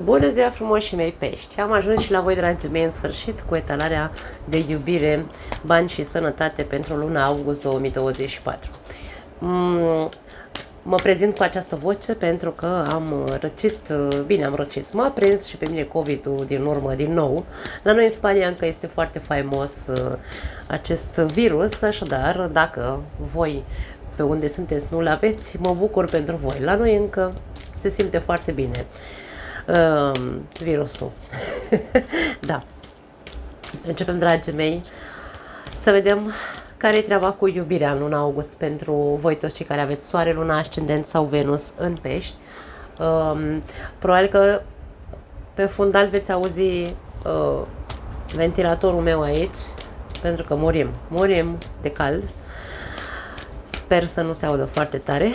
Bună ziua, frumoșii mei pești! Am ajuns și la voi, dragii mei, în sfârșit cu etalarea de iubire, bani și sănătate pentru luna august 2024. Mă prezint cu această voce pentru că am răcit, bine am răcit, m-a prins și pe mine COVID-ul din urmă din nou. La noi în Spania încă este foarte faimos acest virus, așadar dacă voi pe unde sunteți nu-l aveți, mă bucur pentru voi. La noi încă se simte foarte bine virusul. Da. Începem, dragii mei, să vedem care e treaba cu iubirea în luna august pentru voi toți cei care aveți soare, luna, ascendent sau Venus în pești. Probabil că pe fundal veți auzi ventilatorul meu aici, pentru că murim de cald. Sper să nu se audă foarte tare.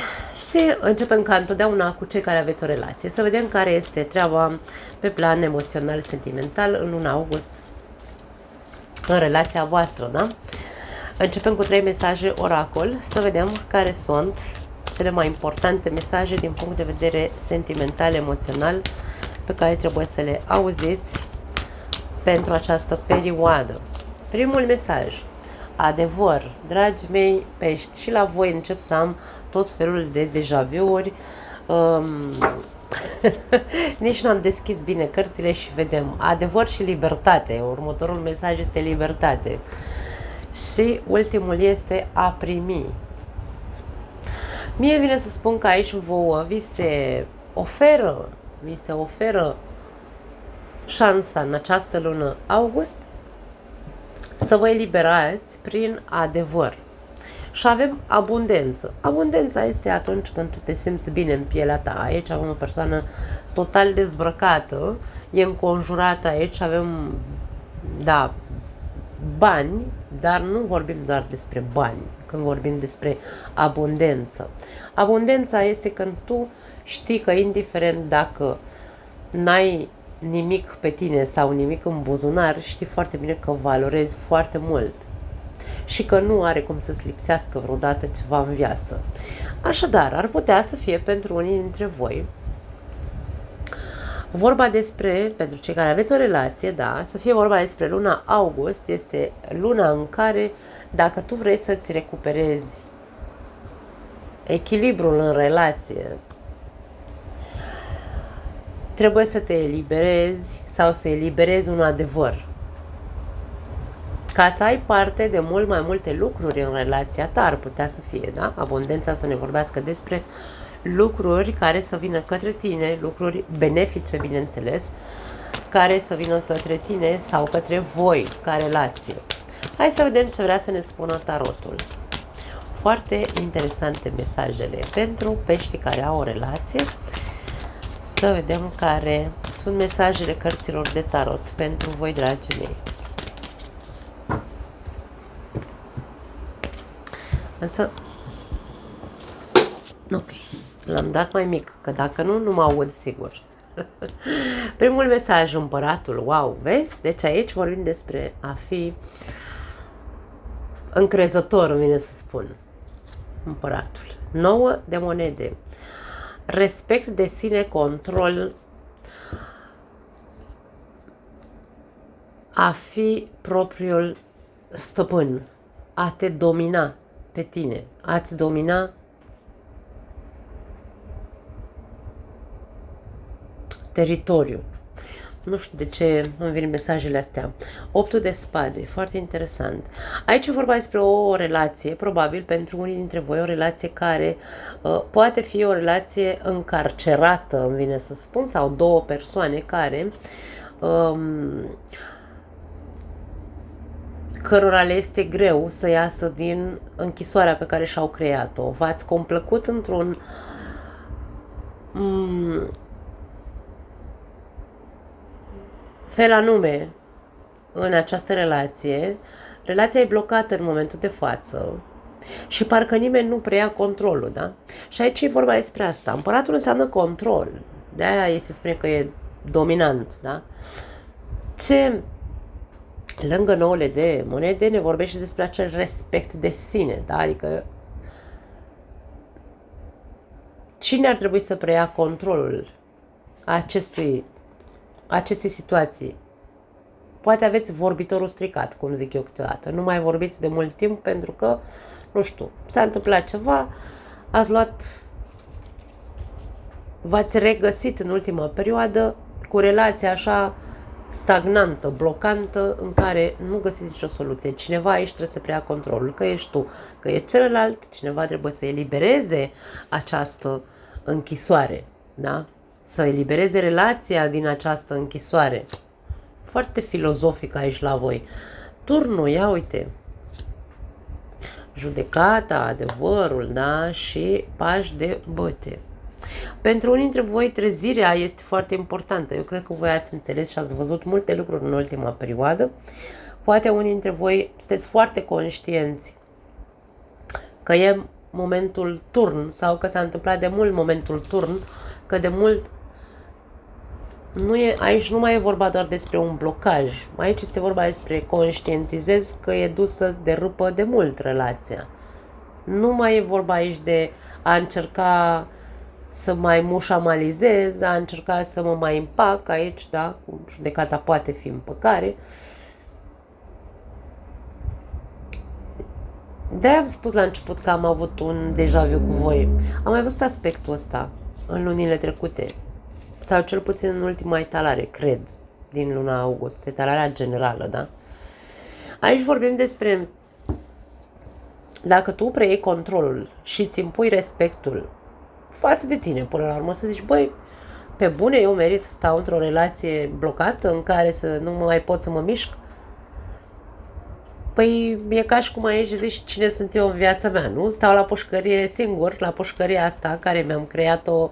Și începem ca întotdeauna cu cei care aveți o relație. Să vedem care este treaba pe plan emoțional, sentimental în luna august în relația voastră, da? Începem cu 3 mesaje oracol, să vedem care sunt cele mai importante mesaje din punct de vedere sentimental, emoțional, pe care trebuie să le auziți pentru această perioadă. Primul mesaj: adevăr, dragii mei pești, și la voi încep să am tot felul de deja vu-uri. Nici n-am deschis bine cărțile și vedem adevăr și libertate. Următorul mesaj este libertate. Și ultimul este a primi. Mie vine să spun că aici vouă vi se oferă șansa în această lună august să vă eliberați prin adevăr. Și avem abundență. Abundența este atunci când tu te simți bine în pielea ta. Aici avem o persoană total dezbrăcată, e înconjurată, aici avem, da, bani, dar nu vorbim doar despre bani, când vorbim despre abundență. Abundența este când tu știi că indiferent dacă n-ai nimic pe tine sau nimic în buzunar, știi foarte bine că valorezi foarte mult și că nu are cum să-ți lipsească vreodată ceva în viață. Așadar, ar putea să fie pentru unii dintre voi vorba despre, pentru cei care aveți o relație, da, să fie vorba despre luna august, este luna în care, dacă tu vrei să-ți recuperezi echilibrul în relație, trebuie să te eliberezi sau să eliberezi un adevăr. Ca să ai parte de mult mai multe lucruri în relația ta, ar putea să fie, da? Abundența să ne vorbească despre lucruri care să vină către tine, lucruri benefice, bineînțeles, care să vină către tine sau către voi ca relație. Hai să vedem ce vrea să ne spună tarotul. Foarte interesante mesajele pentru peștii care au o relație. Să vedem care sunt mesajele cărților de tarot pentru voi, dragii mei. Însă, ok, l-am dat mai mic, că dacă nu, nu mă aud sigur. Primul mesaj, împăratul, wow, vezi? Deci aici vorbim despre a fi încrezător, îmi vine să spun. Împăratul. 9 de monede. Respect de sine, control, a fi propriul stăpân, a te domina pe tine, a-ți domina teritoriu. Nu știu de ce îmi vin mesajele astea. 8 de spade, foarte interesant. Aici e vorba despre o relație, probabil pentru unii dintre voi, o relație care poate fi o relație încarcerată, îmi vine să spun, sau două persoane care cărora le este greu să iasă din închisoarea pe care și-au creat-o. V-ați complăcut într-un fel anume în această relație. Relația e blocată în momentul de față și parcă nimeni nu preia controlul, da? Și aici e vorba despre asta. Împăratul înseamnă control. De-aia ei se spune că e dominant, da? Ce lângă 9 de monede ne vorbește despre acel respect de sine, da? Adică cine ar trebui să preia controlul acestui aceste situații. Poate aveți vorbitorul stricat, cum zic eu câteodată. Nu mai vorbiți de mult timp pentru că, nu știu, s-a întâmplat ceva, v-ați regăsit în ultima perioadă cu relația așa stagnantă, blocantă, în care nu găsiți nicio soluție. Cineva aici trebuie să preia controlul, că ești tu, că e celălalt, cineva trebuie să elibereze această închisoare, da? Să elibereze relația din această închisoare. Foarte filozofic aici la voi. Turnul, ia uite, judecata, adevărul, da? Și pași de băte. Pentru unii dintre voi trezirea este foarte importantă. Eu cred că voi ați înțeles și ați văzut multe lucruri în ultima perioadă. Poate unii dintre voi sunteți foarte conștienți că e momentul turn sau că s-a întâmplat de mult momentul turn, că de mult aici nu mai e vorba doar despre un blocaj. Aici este vorba despre conștientizez că e dusă de râpă de mult relația. Nu mai e vorba aici de a încerca să mai mușamalizez, a încerca să mă mai împac aici, da, cu judecata poate fi împăcare. De-aia am spus la început că am avut un deja vu cu voi. Am mai văzut aspectul ăsta în lunile trecute, sau cel puțin în ultima etalare, cred, din luna august, etalarea generală, da? Aici vorbim despre dacă tu preiei controlul și îți impui respectul față de tine, până la urmă, să zici, băi, pe bune, eu merit să stau într-o relație blocată în care să nu mai pot să mă mișc? Păi e ca și cum aici zici cine sunt eu în viața mea, nu? Stau la pușcărie singur, la pușcăria asta care mi-am creat-o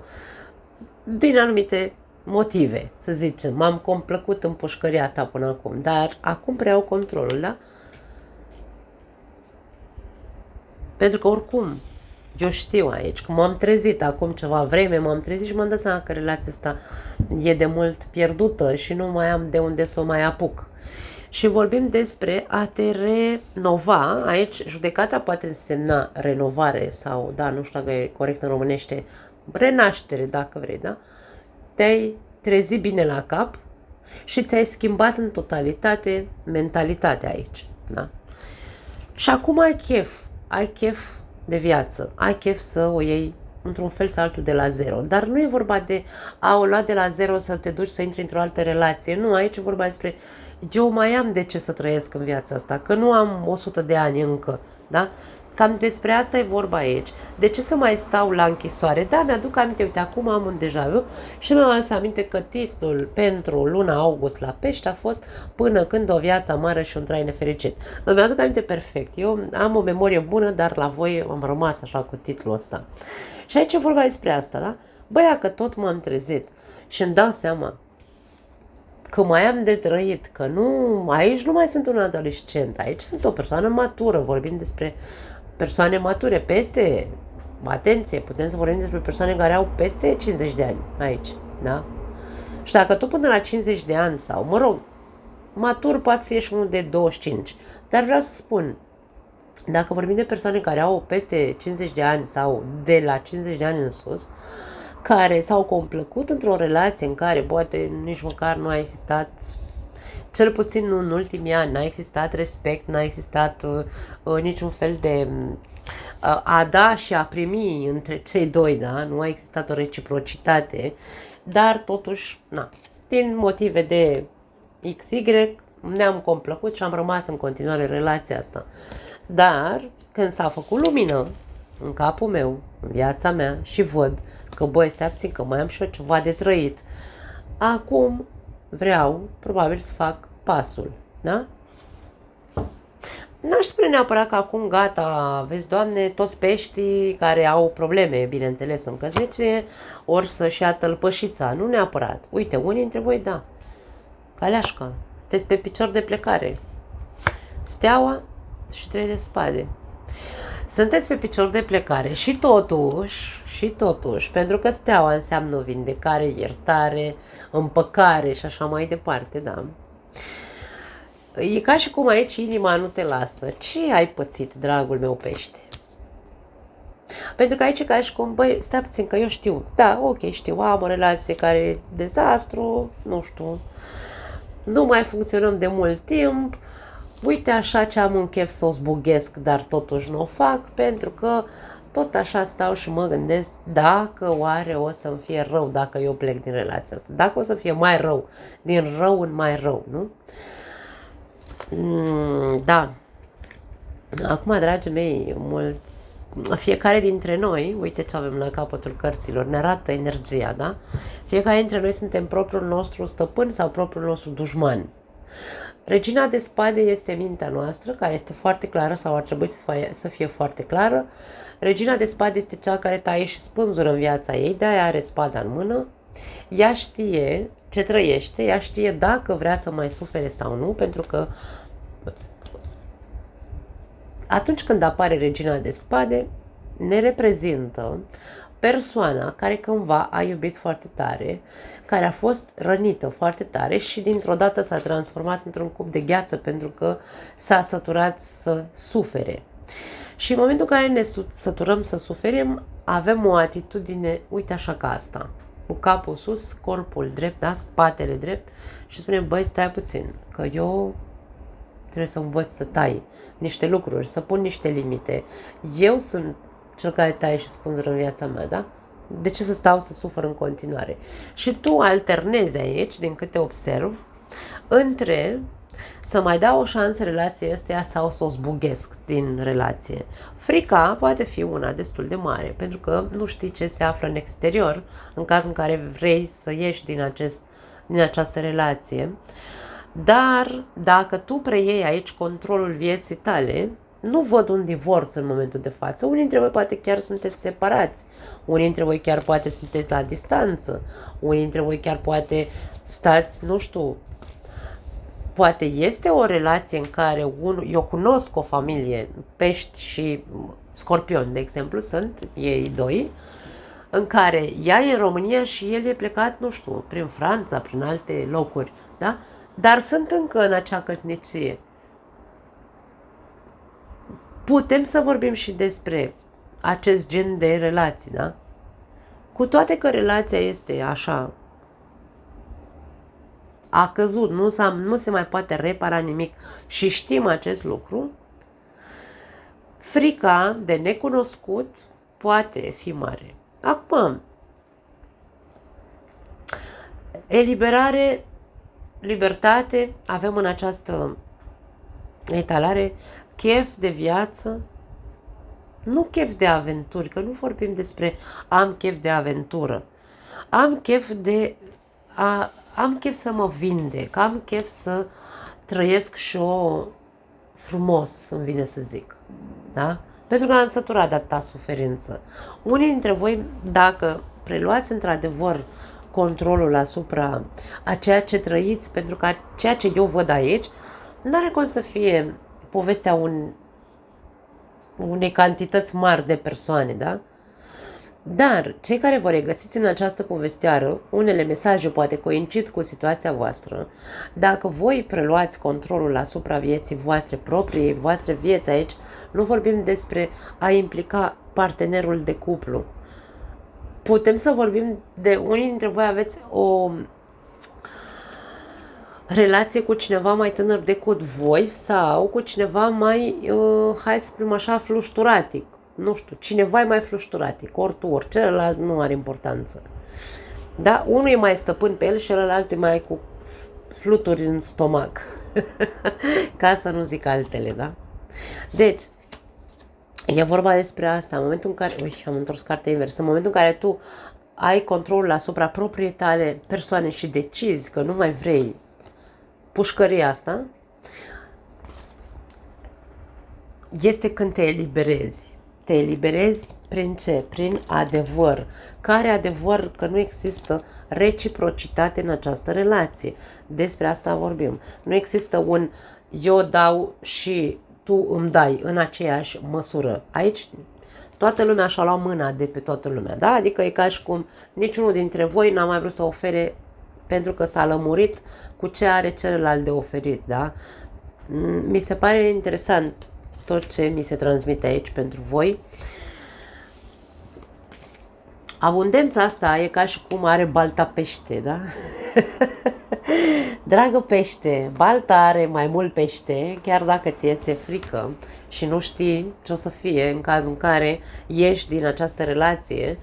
din anumite motive, să zicem. M-am complăcut în pușcăria asta până acum, dar acum preiau controlul, da? Pentru că oricum, eu știu aici că m-am trezit acum ceva vreme, m-am trezit și m-am dat seama că relația asta e de mult pierdută și nu mai am de unde să o mai apuc. Și vorbim despre a te renova. Aici judecata poate însemna renovare sau, da, nu știu dacă e corect în românește, renaștere, dacă vrei, da? Te-ai trezit bine la cap și ți-ai schimbat în totalitate mentalitatea aici, da? Și acum ai chef de viață, ai chef să o iei într-un fel sau altul de la zero. Dar nu e vorba de a o lua de la zero să te duci să intri într-o altă relație. Nu, aici e vorba despre eu mai am de ce să trăiesc în viața asta, că nu am 100 de ani încă, da? Cam despre asta e vorba aici. De ce să mai stau la închisoare? Da, mi-aduc aminte, uite, acum am un deja vu și mi-am adus aminte că titlul pentru luna august la Pești a fost Până când o viață amară și un trai nefericit. Îmi aduc aminte perfect. Eu am o memorie bună, dar la voi am rămas așa cu titlul ăsta. Și aici e vorba despre asta, da? Băia că tot m-am trezit și îmi dau seama că mai am de trăit, că nu, aici nu mai sunt un adolescent, aici sunt o persoană matură, vorbim despre persoane mature, atenție, putem să vorbim despre persoane care au peste 50 de ani aici, da? Și dacă tu până la 50 de ani sau, mă rog, matur poate să fie și unul de 25, dar vreau să spun, dacă vorbim de persoane care au peste 50 de ani sau de la 50 de ani în sus, care s-au complăcut într-o relație în care poate nici măcar nu a existat, cel puțin în ultimii ani, n-a existat respect, n-a existat niciun fel de a da și a primi între cei doi, da? Nu a existat o reciprocitate, dar totuși, na, din motive de XY ne-am complăcut și am rămas în continuare în relația asta. Dar când s-a făcut lumină în capul meu, în viața mea și văd că, băi, stai puțin, că mai am și eu ceva de trăit, acum vreau, probabil, să fac pasul, da? N-aș spune neapărat că acum gata, vezi, Doamne, toți peștii care au probleme, bineînțeles, în căsnicie, ori să-și ia tălpășița, nu neapărat. Uite, unii dintre voi, da, Caleașca, sunteți pe picior de plecare. Steaua și 3 de spade. Sunteți pe picior de plecare și totuși, pentru că steaua înseamnă vindecare, iertare, împăcare și așa mai departe, da? E ca și cum aici inima nu te lasă. Ce ai pățit, dragul meu pește? Pentru că aici e ca și cum, băi, stai puțin că eu știu, da, ok, știu, am o relație care e dezastru, nu știu, nu mai funcționăm de mult timp, uite așa ce am un chef să o zbughesc, dar totuși nu o fac, pentru că tot așa stau și mă gândesc dacă oare o să-mi fie rău dacă eu plec din relația asta, dacă o să fie mai rău, din rău în mai rău, nu? Da. Acum, dragii mei, fiecare dintre noi, uite ce avem la capătul cărților, ne arată energia, da? Fiecare dintre noi suntem propriul nostru stăpân sau propriul nostru dușman. Regina de spade este mintea noastră, care este foarte clară sau ar trebui să fie foarte clară. Regina de spade este cea care taie și spânzură în viața ei, de-aia are spada în mână. Ea știe ce trăiește, ea știe dacă vrea să mai sufere sau nu, pentru că atunci când apare Regina de spade, ne reprezintă persoana care cândva a iubit foarte tare, care a fost rănită foarte tare și dintr-o dată s-a transformat într-un cup de gheață pentru că s-a săturat să sufere. Și în momentul în care ne săturăm să suferim, avem o atitudine, uite așa ca asta, cu capul sus, corpul drept, da? Spatele drept și spunem, băi, stai puțin, că eu trebuie să învăț să tai niște lucruri, să pun niște limite. Eu sunt cel care taie și spânzură în viața mea, da? De ce să stau să sufăr în continuare? Și tu alternezi aici, din câte observ, între să mai dau o șansă relației astea sau să o zbughesc din relație. Frica poate fi una destul de mare, pentru că nu știi ce se află în exterior, în cazul în care vrei să ieși din această relație. Dar dacă tu preiei aici controlul vieții tale, nu văd un divorț în momentul de față. Unii dintre voi poate chiar sunteți separați, unii dintre voi chiar poate sunteți la distanță, unii dintre voi chiar poate stați, nu știu, poate este o relație în care eu cunosc o familie, pești și scorpioni, de exemplu, sunt ei doi, în care ea e în România și el e plecat, nu știu, prin Franța, prin alte locuri, da? Dar sunt încă în acea căsnicie. Putem să vorbim și despre acest gen de relații, da? Cu toate că relația este așa, a căzut, nu se mai poate repara nimic și știm acest lucru, frica de necunoscut poate fi mare. Acum, eliberare, libertate, avem în această etalare chef de viață, nu chef de aventuri, că nu vorbim despre am chef de aventură, am chef să mă vindec, am chef să trăiesc și eu frumos, îmi vine să zic, da? Pentru că am săturat de atâta suferință. Unii dintre voi, dacă preluați într-adevăr controlul asupra a ceea ce trăiți, pentru că ceea ce eu văd aici nu are cum să fie povestea unei cantități mari de persoane, da? Dar cei care vă regăsiți în această povestioară, unele mesaje poate coincid cu situația voastră, dacă voi preluați controlul asupra vieții voastre, propriei voastre vieți aici, nu vorbim despre a implica partenerul de cuplu. Putem să vorbim de unii dintre voi aveți o relație cu cineva mai tânăr decât voi sau cu cineva mai, hai să spunem așa, flușturatic. Nu știu, cineva e mai flușturatic, ori tu, ori celălalt nu are importanță. Da? Unul e mai stăpân pe el și celălalt e mai cu fluturi în stomac. Ca să nu zic altele, da? Deci, e vorba despre asta. În momentul în care, am întors cartea invers, în momentul în care tu ai controlul asupra propriei tale persoane și decizi că nu mai vrei pușcăria asta, este când te eliberezi. Te eliberezi prin ce? Prin adevăr. Care adevăr? Că nu există reciprocitate în această relație. Despre asta vorbim. Nu există un eu dau și tu îmi dai în aceeași măsură. Aici toată lumea și-a luat mâna de pe toată lumea. Da? Adică e ca și cum niciunul dintre voi n-a mai vrut să ofere pentru că s-a lămurit cu ce are celălalt de oferit. Da? Mi se pare interesant tot ce mi se transmite aici pentru voi. Abundența asta e ca și cum are balta pește, da? Dragă pește, balta are mai mult pește, chiar dacă ți-e frică și nu știi ce o să fie în cazul în care ieși din această relație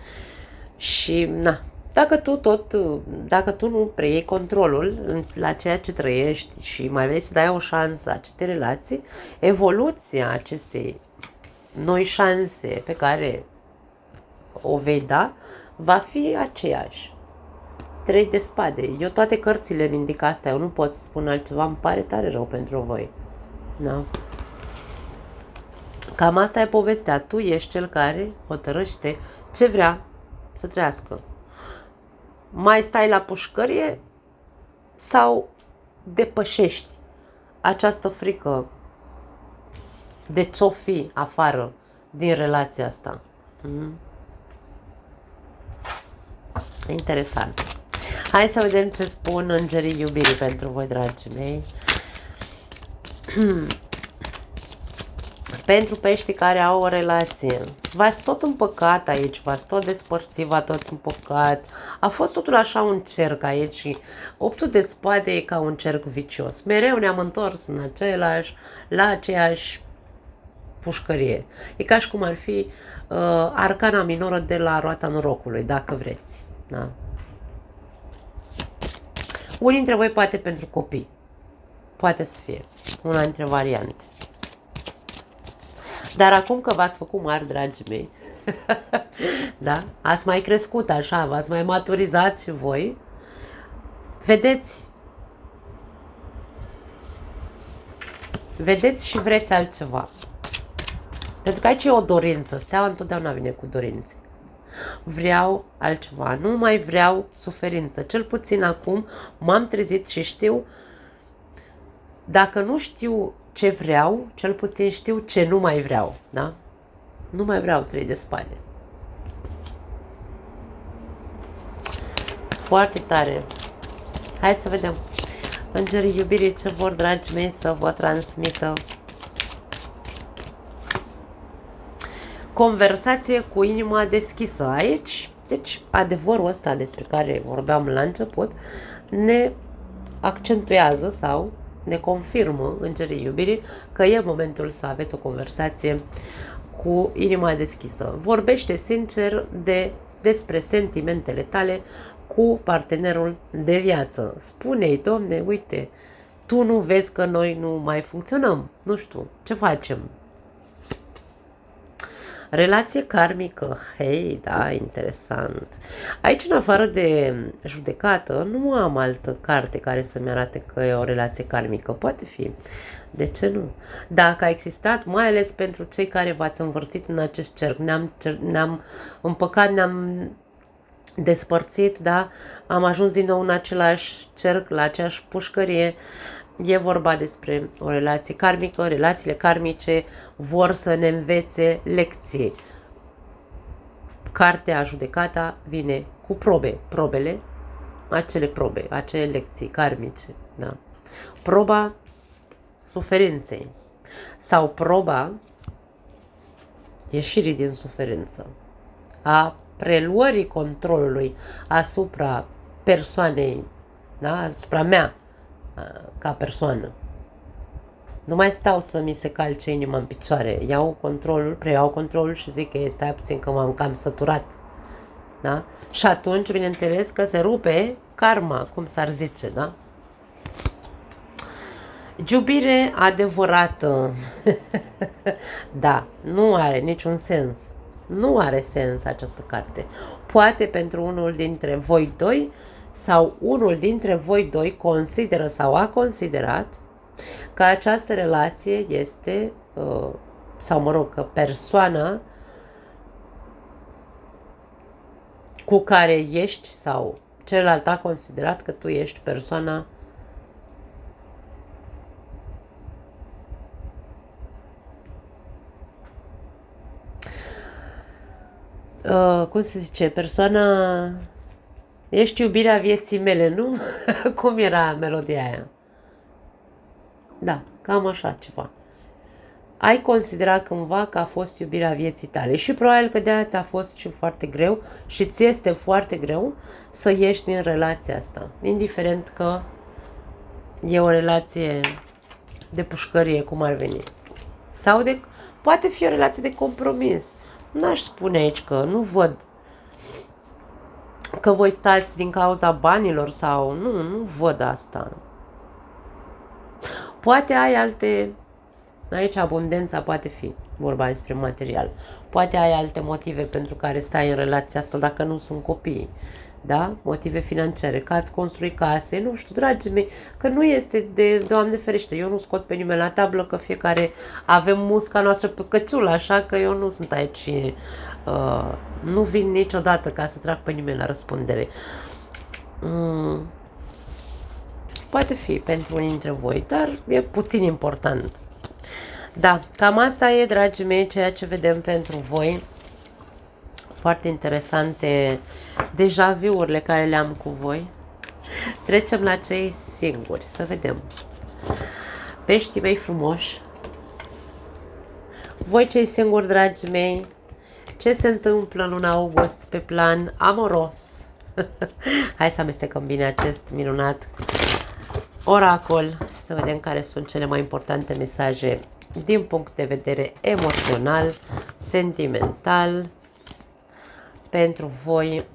și, na, dacă tu nu preiei controlul la ceea ce trăiești și mai vrei să dai o șansă acestei relații, evoluția acestei noi șanse pe care o vei da, va fi aceeași. 3 de spade. Eu toate cărțile îmi indică asta, eu nu pot să spun altceva, îmi pare tare rău pentru voi. Da? Cam asta e povestea. Tu ești cel care hotărăște ce vrea să trăiască. Mai stai la pușcărie sau depășești această frică de ce-o fi afară din relația asta. Interesant. Hai să vedem ce spun îngerii iubirii pentru voi, dragii mei. Pentru peștii care au o relație. V-ați tot împăcat aici, v-ați tot despărțit, v-ați tot împăcat. A fost totul așa un cerc aici și 8 de spade e ca un cerc vicios. Mereu ne-am întors în la aceeași pușcărie. E ca și cum ar fi arcana minoră de la roata norocului, dacă vreți. Da? Unii dintre voi poate pentru copii. Poate să fie una dintre variante. Dar acum că v-ați făcut mari, dragii mei, da? Ați mai crescut așa, v-ați mai maturizat și voi, vedeți și vreți altceva. Pentru că aici e o dorință, steaua întotdeauna vine cu dorințe. Vreau altceva, nu mai vreau suferință. Cel puțin acum m-am trezit și știu, dacă nu știu ce vreau, cel puțin știu ce nu mai vreau, da? Nu mai vreau 3 de spade. Foarte tare. Hai să vedem. Îngerii iubirii ce vor, dragii mei, să vă transmită. Conversație cu inima deschisă. Aici, deci, adevărul ăsta despre care vorbeam la început, ne accentuează sau ne confirmă îngerii iubirii că e momentul să aveți o conversație cu inima deschisă. Vorbește sincer despre sentimentele tale cu partenerul de viață. Spune-i, domne, uite, tu nu vezi că noi nu mai funcționăm? Nu știu, ce facem? Relație karmică. Hei, da, interesant. Aici, în afară de judecată, nu am altă carte care să-mi arate că e o relație karmică. Poate fi. De ce nu? Dacă a existat, mai ales pentru cei care v-ați învârtit în acest cerc, ne-am împăcat, ne-am despărțit, da? Am ajuns din nou în același cerc, la aceeași pușcărie. E vorba despre o relație karmică. Relațiile karmice vor să ne învețe lecții. Cartea judecata vine cu probele, acele lecții karmice. Da? Proba suferinței sau proba ieșirii din suferință, a preluării controlului asupra persoanei, da? Asupra mea, ca persoană. Nu mai stau să mi se calce inima în picioare. Preiau controlul și zic că stai puțin că m-am cam săturat. Da? Și atunci, bineînțeles că se rupe karma, cum s-ar zice, da? Iubire adevărată. Da, nu are niciun sens. Nu are sens această carte. Poate pentru unul dintre voi doi sau unul dintre voi doi consideră sau a considerat că această relație este, sau mă rog, că persoana cu care ești sau celălalt a considerat că tu ești persoana cum se zice, persoana, ești iubirea vieții mele, nu? Cum era melodia aia? Da, cam așa ceva. ai considerat cândva că a fost iubirea vieții tale și probabil că de-aia ți-a fost și foarte greu și ți este foarte greu să ieși din relația asta, indiferent că e o relație de pușcărie, cum ar veni. Sau poate fi o relație de compromis. N-aș spune aici că nu văd că voi stați din cauza banilor sau nu văd asta. Poate ai alte, aici abundența poate fi vorba despre material. Poate ai alte motive pentru care stai în relația asta dacă nu sunt copii. Da? Motive financiare, că ați construit case, nu știu, dragii mei, că nu este de Doamne ferește, eu nu scot pe nimeni la tablă, că fiecare avem musca noastră pe căciulă, așa că eu nu sunt aici, nu vin niciodată ca să trag pe nimeni la răspundere. Poate fi pentru unii dintre voi, dar e puțin important. Da, cam asta e, dragii mei, ceea ce vedem pentru voi. Foarte interesante deja vu-urile care le-am cu voi. Trecem la cei singuri, să vedem. Peștii mei frumoși. Voi cei singuri, dragii mei, ce se întâmplă în luna august pe plan amoros? Hai să amestecăm bine acest minunat oracol, să vedem care sunt cele mai importante mesaje din punct de vedere emoțional, sentimental, pentru voi,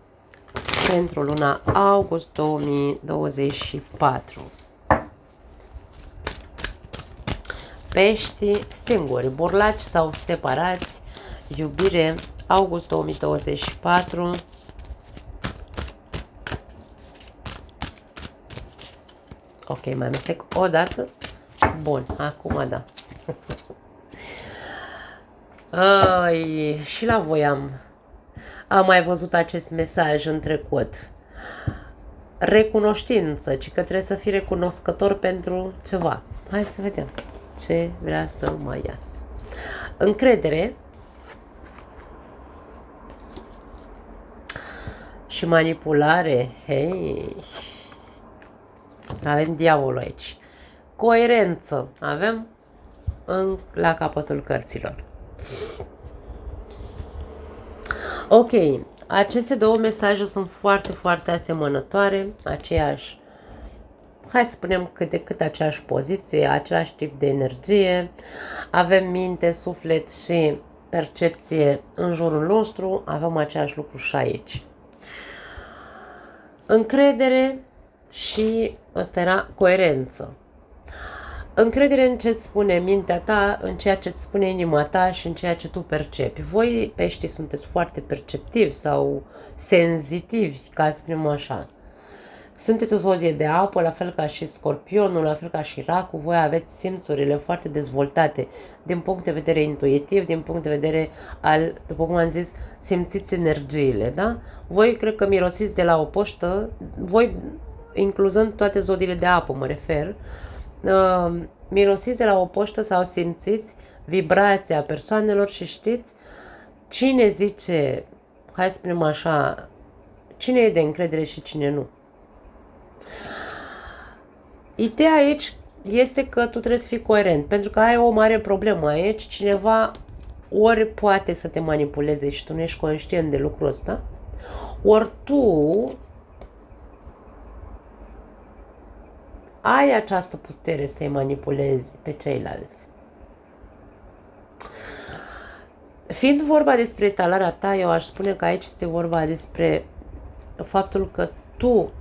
pentru luna august 2024. Peștii singuri, burlaci sau separați, iubire, august 2024. Ok, mai amestec o dată. Bun, acum da. Ai, și la voi am mai văzut acest mesaj în trecut. Recunoștință, ci că trebuie să fii recunoscător pentru ceva. Hai să vedem ce vrea să mai iasă. Încredere și manipulare. Hei, avem diavolul aici. Coerență avem la capătul cărților. Ok, aceste două mesaje sunt foarte, foarte asemănătoare, aceeași, hai să spunem cât de cât aceeași poziție, același tip de energie, avem minte, suflet și percepție în jurul nostru, avem același lucru și aici. Încredere și ăsta era coerență. Încredere în ce îți spune mintea ta, în ceea ce îți spune inima ta și în ceea ce tu percepi. Voi, peștii, sunteți foarte perceptivi sau senzitivi, ca să spunem așa. Sunteți o zodie de apă, la fel ca și Scorpionul, la fel ca și Racul. Voi aveți simțurile foarte dezvoltate din punct de vedere intuitiv, din punct de vedere al, după cum am zis, simțiți energiile, da? Voi cred că mirosiți de la o poștă, voi incluzând toate zodiile de apă, mă refer, mirosiți de la o poștă sau simțiți vibrația persoanelor și știți cine zice, hai să spunem așa, cine e de încredere și cine nu. Ideea aici este că tu trebuie să fii coerent, pentru că ai o mare problemă aici, cineva ori poate să te manipuleze și tu nu ești conștient de lucrul ăsta, ori tu ai această putere să-i manipulezi pe ceilalți. Fiind vorba despre etalarea ta, eu aș spune că aici este vorba despre faptul că tu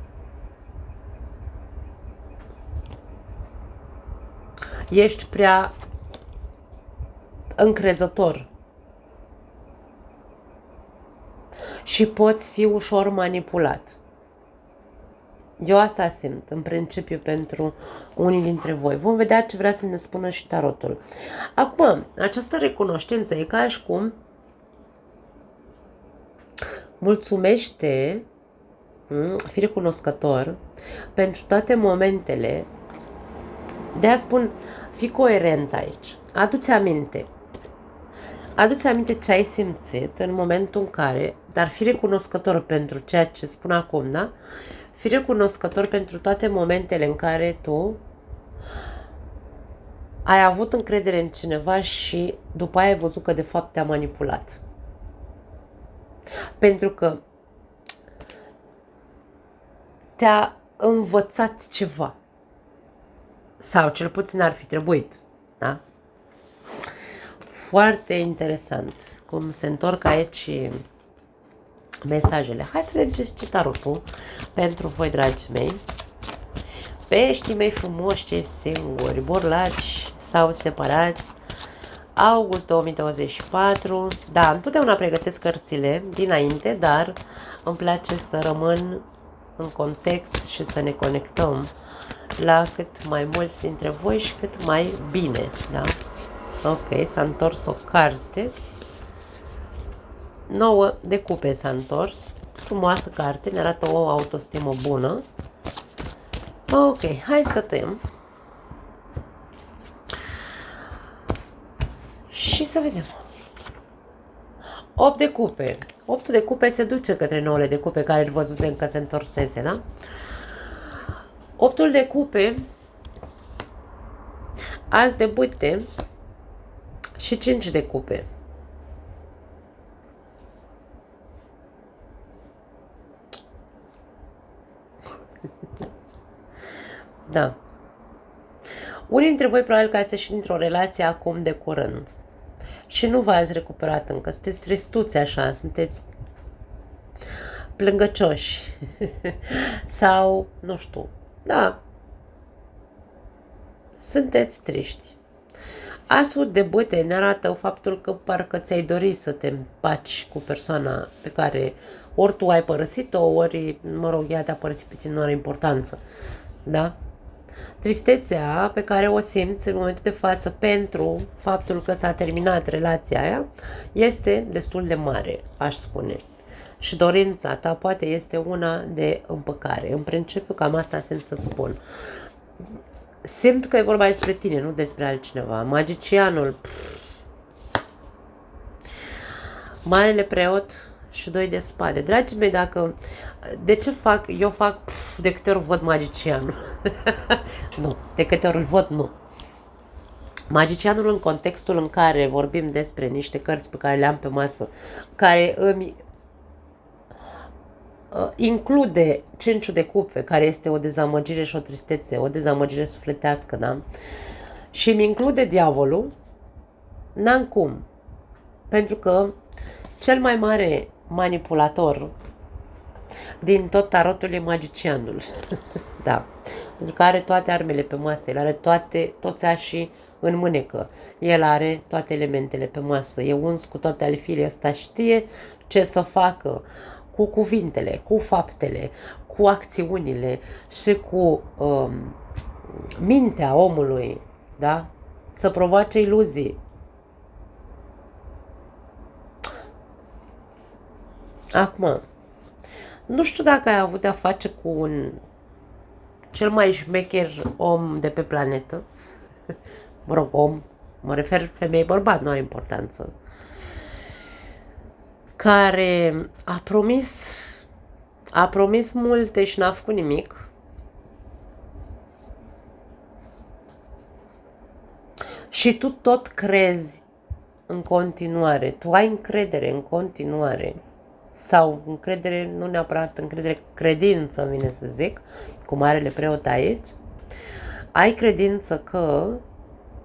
ești prea încrezător și poți fi ușor manipulat. Eu asta simt, în principiu, pentru unii dintre voi. Vom vedea ce vrea să ne spună și tarotul. Acum, această recunoștință e ca și cum mulțumește, fii recunoscător pentru toate momentele. De-aia spun, fii coerent aici. Adu-ți aminte. Adu-ți aminte ce ai simțit în momentul în care, dar fii recunoscător pentru ceea ce spun acum, da? Fii recunoscător pentru toate momentele în care tu ai avut încredere în cineva și după aia ai văzut că de fapt te-a manipulat. Pentru că te-a învățat ceva. Sau cel puțin ar fi trebuit. Da? Foarte interesant cum se întorc aici mesajele. Hai să vedem ce zice tarotul pentru voi, dragii mei. Peștii mei frumoși, cei singuri, borlaci sau separați, august 2024. Da, întotdeauna pregătesc cărțile dinainte, dar îmi place să rămân în context și să ne conectăm la cât mai mulți dintre voi și cât mai bine, da? Ok, s-a întors o carte. 9 de cupe s-a întors. Frumoasă carte, ne arată o autostimă bună. Ok, hai să tăiem. Și să vedem. 8 de cupe. 8 de cupe se duce către 9 de cupe, care îl văzusem că se întorsese, da? 8 de cupe, as de bâte și 5 de cupe. Da. Unii dintre voi probabil că ați ieșit dintr-o relație acum de curând și nu v-ați recuperat încă, sunteți tristuți așa, sunteți plângăcioși sau, nu știu, da, sunteți triști. Asul de bâte ne arată faptul că parcă ți-ai dori să te împaci cu persoana pe care ori tu ai părăsit-o, ori, mă rog, ea te-a părăsit pe tine, nu are importanță, da? Tristețea pe care o simți în momentul de față pentru faptul că s-a terminat relația aia este destul de mare, aș spune. Și dorința ta poate este una de împăcare. În principiu cam asta simt să spun. Simt că e vorba despre tine, nu despre altcineva. Magicianul, Marele Preot și 2 de spade. Dragii mei, de ce fac? Eu fac de câte ori văd magicianul. Nu, de câte ori îl văd, nu. Magicianul în contextul în care vorbim despre niște cărți pe care le am pe masă, care îmi include 5 de cupe, care este o dezamăgire și o tristețe, o dezamăgire sufletească, da? Și îmi include diavolul, n-am cum. Pentru că cel mai mare manipulator din tot tarotul e magicianul. Da. Pentru că are toate armele pe masă, el are toți așii în mânecă. El are toate elementele pe masă. E uns cu toate ale firii. Ăsta știe ce să facă cu cuvintele, cu faptele, cu acțiunile și cu mintea omului, da? Să provoace iluzii. Acum, nu știu dacă ai avut de-a face cu cel mai șmecher om de pe planetă. Mă rog, om, mă refer femei-bărbat, nu are importanță. Care a promis multe și n-a făcut nimic. Și tu tot crezi în continuare, tu ai încredere în continuare. Sau încredere, nu neapărat încredere, credință, îmi vine să zic, cu Marele Preot aici. Ai credință că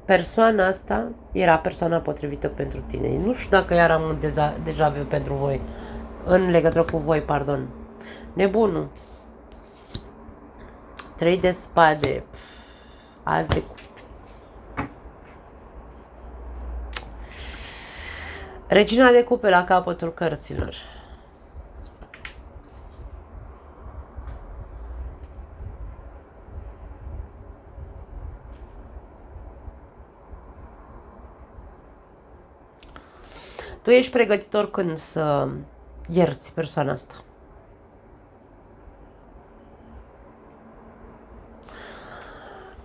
persoana asta era persoana potrivită pentru tine. Nu știu dacă iar am un deja vu pentru voi, în legătură cu voi, pardon. Nebunul. 3 de spade. Azi de Regina de cupe la capătul cărților. Tu ești pregătitor când să ierți persoana asta.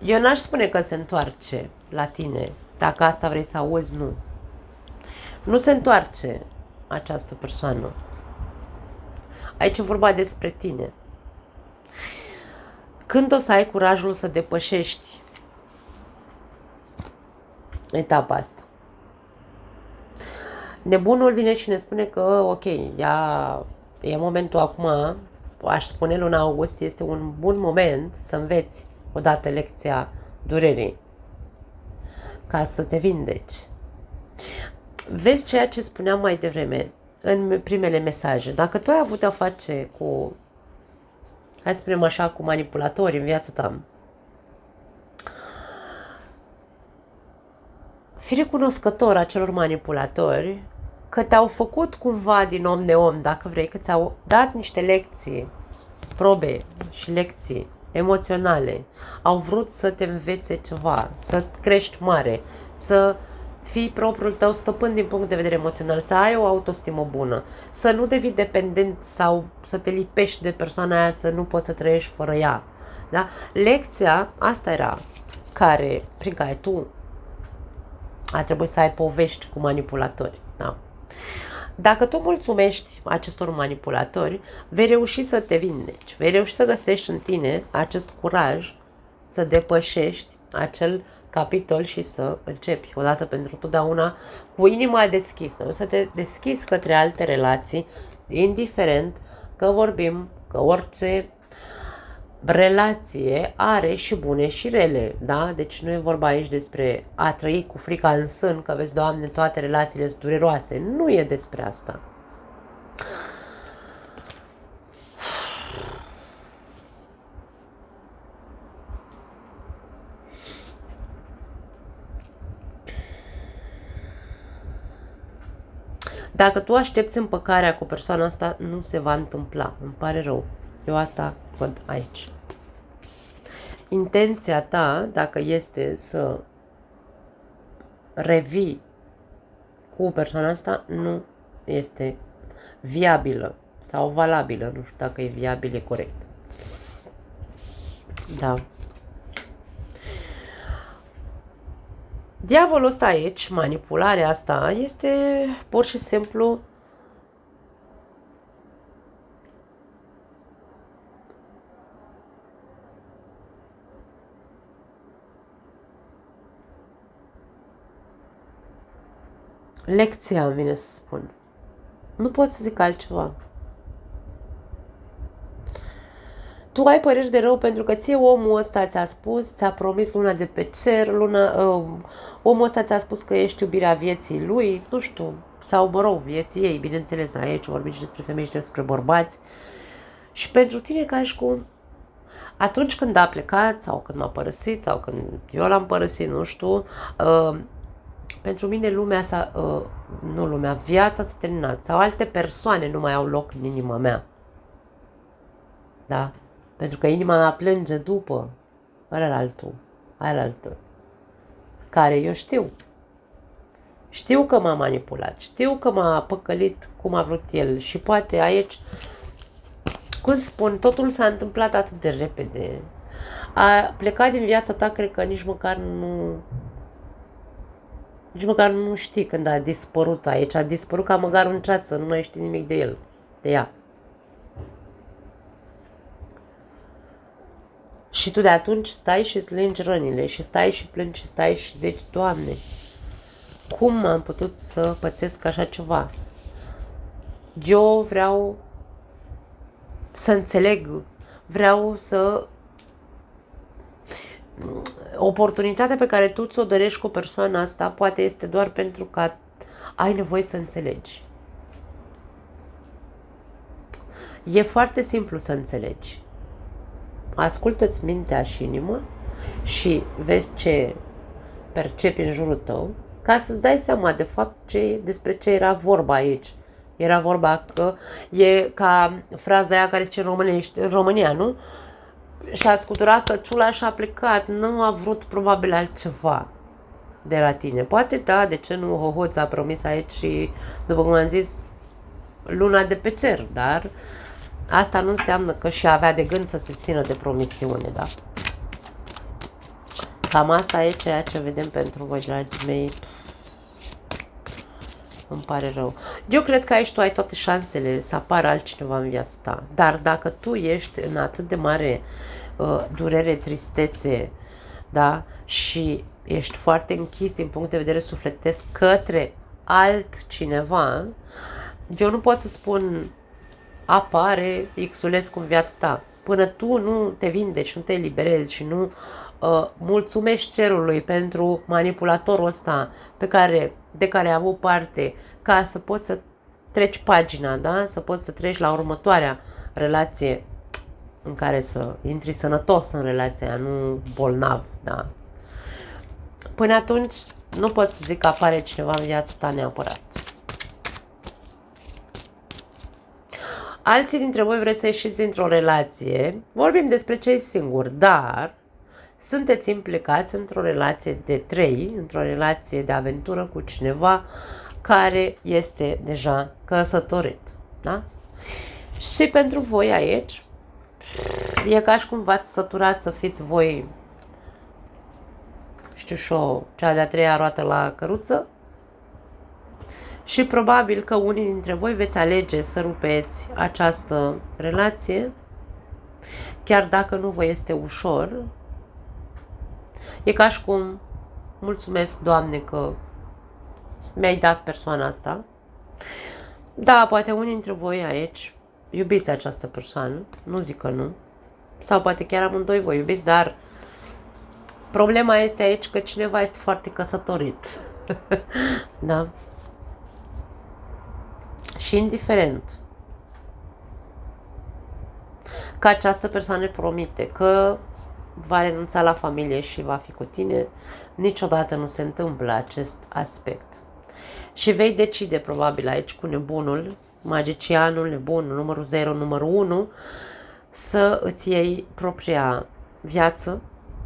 Eu n-aș spune că se întoarce la tine. Dacă asta vrei să auzi, nu. Nu se întoarce această persoană. Aici e vorba despre tine. Când o să ai curajul să depășești etapa asta. Nebunul vine și ne spune că, ok, e momentul acum, aș spune luna august, este un bun moment să înveți odată lecția durerii, ca să te vindeci. Vezi ceea ce spuneam mai devreme, în primele mesaje. Dacă tu ai avut a face cu, hai să spunem așa, cu manipulatori în viața ta, fii recunoscător acelor manipulatori că te-au făcut cumva din om neom, dacă vrei, că ți-au dat niște lecții, probe și lecții emoționale. Au vrut să te învețe ceva, să crești mare, să fii propriul tău stăpân din punct de vedere emoțional, să ai o autostimă bună, să nu devii dependent sau să te lipești de persoana aia, să nu poți să trăiești fără ea. Da? Lecția asta era prin care tu a trebuit să ai povești cu manipulatori. Da? Dacă tu mulțumești acestor manipulatori, vei reuși să te vindeci, vei reuși să găsești în tine acest curaj să depășești acel capitol și să începi odată pentru totdeauna cu inima deschisă, să te deschizi către alte relații, indiferent că vorbim că orice relație are și bune și rele, da? Deci nu e vorba aici despre a trăi cu frica în sân, că vezi, Doamne, toate relațiile sunt dureroase. Nu e despre asta. Dacă tu aștepți împăcarea cu persoana asta, nu se va întâmpla. Îmi pare rău. Eu asta văd aici. Intenția ta, dacă este să revii cu persoana asta, nu este viabilă sau valabilă. Nu știu dacă e viabil, e corect. Da. Diavolul ăsta aici, manipularea asta, este pur și simplu lecția, îmi vine să spun. Nu pot să zic altceva. Tu ai păreri de rău pentru că ție omul ăsta ți-a spus, ți-a promis luna de pe cer, omul ăsta ți-a spus că ești iubirea vieții lui, nu știu, sau mă rog, vieții ei, bineînțeles, aici vorbim și despre femei și despre bărbați. Și pentru tine ca și cum atunci când a plecat sau când m-a părăsit sau când eu l-am părăsit, nu știu, pentru mine viața s-a terminat sau alte persoane nu mai au loc în inima mea. Da? Pentru că inima mea plânge după alaltă, care eu știu. Știu că m-a manipulat, știu că m-a păcălit cum a vrut el și poate aici, cum spun, totul s-a întâmplat atât de repede. A plecat din viața ta, cred că nici măcar nu știi când a dispărut aici. A dispărut ca măgarul în ceață, nu mai știi nimic de el, de ea. Și tu de atunci stai și îți lângi rănile și stai și plângi și stai și zici, Doamne, cum am putut să pățesc așa ceva? Eu vreau să înțeleg, vreau să... Oportunitatea pe care tu ți-o dorești cu persoana asta poate este doar pentru că ai nevoie să înțelegi. E foarte simplu să înțelegi. Ascultă-ți mintea și inima și vezi ce percepi în jurul tău ca să-ți dai seama de fapt despre ce era vorba aici. Era vorba că e ca fraza aia care zice în România, nu? Și-a scuturat căciula și a plecat. Nu a vrut probabil altceva de la tine. Poate da, de ce nu? Hohoț a promis aici și, după cum am zis, luna de pe cer, dar asta nu înseamnă că și avea de gând să se țină de promisiune, da? Cam asta e ceea ce vedem pentru voi, dragii mei. Îmi pare rău. Eu cred că aici tu ai toate șansele să apară altcineva în viața ta. Dar dacă tu ești în atât de mare durere, tristețe, da? Și ești foarte închis din punct de vedere sufletesc către altcineva, eu nu pot să spun apare Xulescu în viața ta. Până tu nu te vindeci, nu te eliberezi și nu mulțumești cerului pentru manipulatorul ăsta de care ai avut parte, ca să poți să treci pagina, da? Să poți să treci la următoarea relație în care să intri sănătos în relația, nu bolnav, da? Până atunci nu pot să zic că apare cineva în viața ta neapărat. Alții dintre voi vreți să ieșiți dintr-o relație, vorbim despre cei singuri, dar sunteți implicați într-o relație de 3, într-o relație de aventură cu cineva care este deja căsătorit, da? Și pentru voi aici, e ca și cum v-ați săturat să fiți voi, știu și eu, cea de-a 3-a roată la căruță și probabil că unii dintre voi veți alege să rupeți această relație, chiar dacă nu vă este ușor. E ca și cum, mulțumesc, Doamne, că mi-ai dat persoana asta. Da, poate unii dintre voi aici iubiți această persoană, nu zic că nu. Sau poate chiar amândoi voi iubiți, dar problema este aici că cineva este foarte căsătorit. Da? Și indiferent că această persoană promite că va renunța la familie și va fi cu tine, niciodată nu se întâmplă acest aspect. Și vei decide probabil aici cu nebunul, magicianul, nebunul, numărul 0, numărul 1, să îți iei propria viață